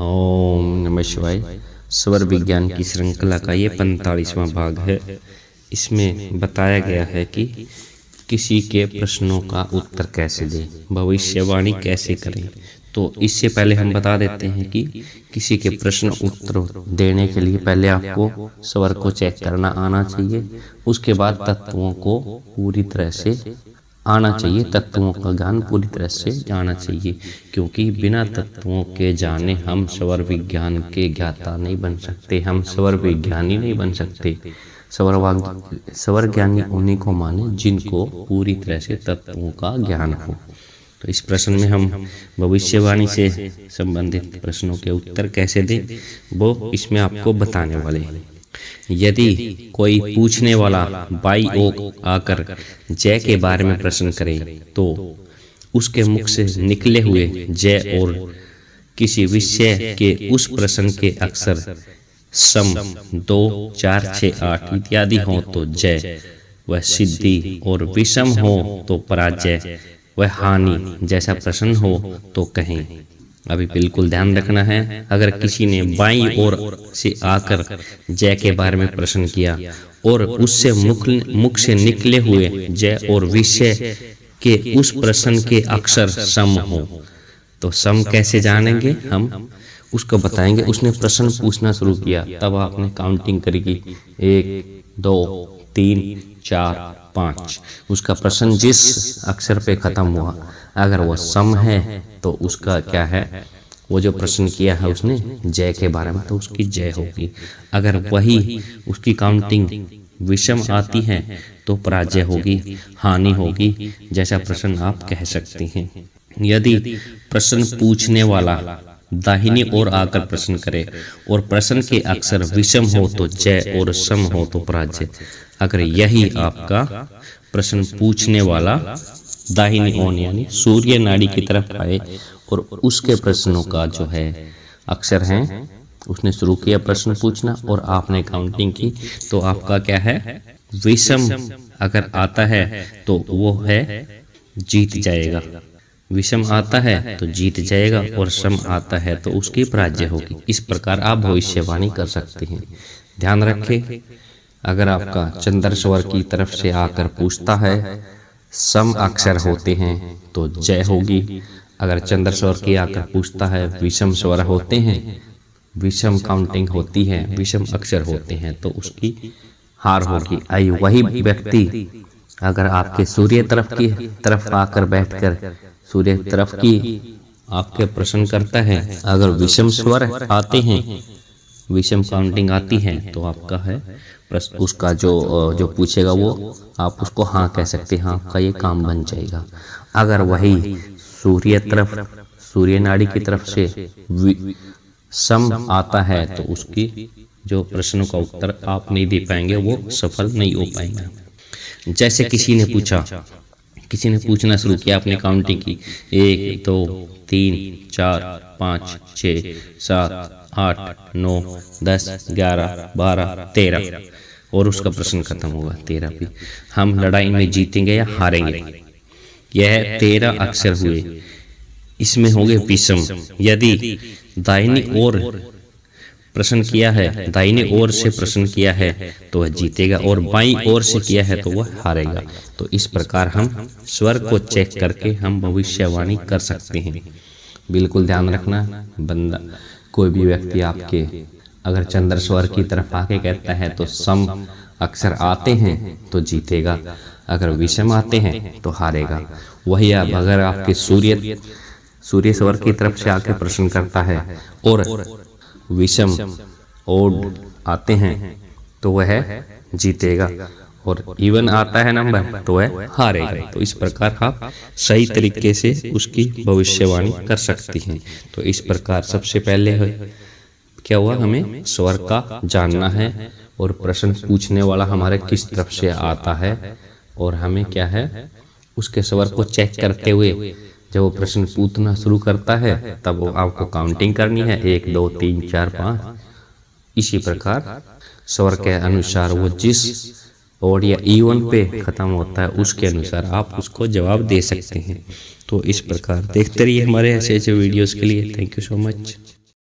ओम नमः शिवाय। स्वर विज्ञान की श्रृंखला का ये 45वां भाग है। इसमें बताया गया है कि किसी के प्रश्नों का उत्तर कैसे दें, भविष्यवाणी कैसे करें। तो इससे पहले हम बता देते हैं कि किसी के प्रश्न उत्तर देने के लिए पहले आपको स्वर को चेक करना आना चाहिए। उसके बाद तत्वों को पूरी तरह से आना चाहिए, तत्वों का ज्ञान पूरी तरह से जाना चाहिए, क्योंकि बिना तत्वों के जाने हम स्वर विज्ञान के ज्ञाता नहीं बन सकते, हम स्वर विज्ञानी नहीं बन सकते। स्वर ज्ञानी उन्हीं को माने जिनको पूरी तरह से तत्वों का ज्ञान हो। तो इस प्रश्न में हम भविष्यवाणी से संबंधित प्रश्नों के उत्तर कैसे दें वो इसमें आपको बताने वाले हैं। यदि कोई पूछने वाला बाई ओर आकर जय के बारे में प्रश्न करे तो उसके मुख से निकले हुए जय और किसी विषय के उस प्रश्न के अक्षर सम 2, 4, 6, 8 इत्यादि हो तो जय व सिद्धि, और विषम हो तो पराजय व हानि जैसा प्रश्न हो तो कहें। अभी बिल्कुल ध्यान रखना है, अगर किसी ने बाईं ओर से आकर जय के बारे में प्रश्न किया और उससे मुख से निकले हुए जय और विषय के उस प्रश्न के अक्षर सम हो तो सम कैसे जानेंगे, हम उसको बताएंगे। उसने प्रश्न पूछना शुरू किया तब आपने काउंटिंग करेगी 1, 2, 3, 4, 5। उसका प्रश्न जिस अक्षर पे खत्म हुआ अगर वो सम है तो उसका क्या है, वो जो प्रश्न किया है उसने जय के बारे में तो उसकी जय होगी। अगर वही उसकी काउंटिंग विषम आती है तो पराजय होगी, हानि होगी जैसा प्रश्न आप कह सकते हैं। यदि प्रश्न पूछने वाला दाहिनी ओर आकर प्रश्न करे और प्रश्न के अक्षर विषम हो तो जय और सम हो तो पराजय। अगर यही आपका प्रश्न पूछने वाला दाहिनी ओर यानी सूर्य नाड़ी की तरफ आए और उसके प्रश्नों का जो है अक्षर हैं, उसने शुरू किया प्रश्न पूछना और आपने काउंटिंग की तो आपका क्या है, विषम अगर आता है तो वो है जीत जाएगा, विषम आता है तो जीत जाएगा और सम आता है तो उसकी पराजय होगी। इस प्रकार आप भविष्यवाणी कर सकते हैं। ध्यान रखें, अगर आपका चंद्र स्वर की तरफ से आकर पूछता है सम अक्षर होते हैं तो जय होगी। अगर चंद्र स्वर की आकर पूछता है विषम स्वर होते हैं, विषम काउंटिंग होती है, विषम अक्षर होते हैं तो उसकी हार होगी। आई वही व्यक्ति अगर आपके सूर्य तरफ आकर बैठकर सूर्य तरफ की आपके प्रश्न करता है, अगर विषम स्वर आते हैं, विषम काउंटिंग आती है तो आपका है उसका जो पूछेगा वो आप उसको हाँ कह सकते हैं, हाँ आपका ये काम बन जाएगा। अगर वही सूर्य नाड़ी की तरफ से सम आता है तो उसकी जो प्रश्नों का उत्तर आप नहीं दे पाएंगे, वो सफल नहीं हो पाएंगे। जैसे किसी ने पूछना शुरू किया, आपने काउंटिंग की 1, 2, 3, 4, 5, 6, 7, 8, 9, 10, 11, 12, 13 और उसका प्रश्न खत्म होगा 13 पे। हम लड़ाई में जीतेंगे या हारेंगे। यह 13 अक्षर हुए, इसमें होंगे विषम। यदि दाहिनी ओर प्रश्न किया है, दाहिनी ओर से प्रश्न किया है तो वह जीतेगा और बाईं ओर से किया है तो वह हारेगा। तो इस प्रकार हम स्वर को चेक करके हम भविष्यवाणी कर सकते हैं। बिल्कुल ध्यान रखना, कोई भी व्यक्ति आपके अगर चंद्र स्वर की तरफ आके कहता है तो सम अक्षर आते हैं तो जीतेगा, अगर विषम आते हैं तो हारेगा। वही अगर आपके सूर्य स्वर की तरफ से आके प्रश्न करता है और विषम ओड आते हैं तो वह जीतेगा और इवन आता है नंबर तो वह हारेगा। तो इस प्रकार आप सही तरीके से उसकी भविष्यवाणी कर सकती हैं। तो इस प्रकार सबसे पहले क्या हुआ, हमें स्वर का जानना है और प्रश्न पूछने वाला हमारे किस तरफ से आता है और हमें क्या है उसके स्वर को चेक करते हुए जब वो प्रश्न पूछना शुरू करता है तब वो आपको काउंटिंग करनी है 1, 2, 3, 4, 5। इसी प्रकार स्वर के अनुसार वो जिस ओड या ईवन पे खत्म होता है उसके अनुसार आप उसको जवाब दे सकते हैं। तो इस प्रकार देखते रहिए हमारे ऐसे वीडियोस के लिए। Thank you so much.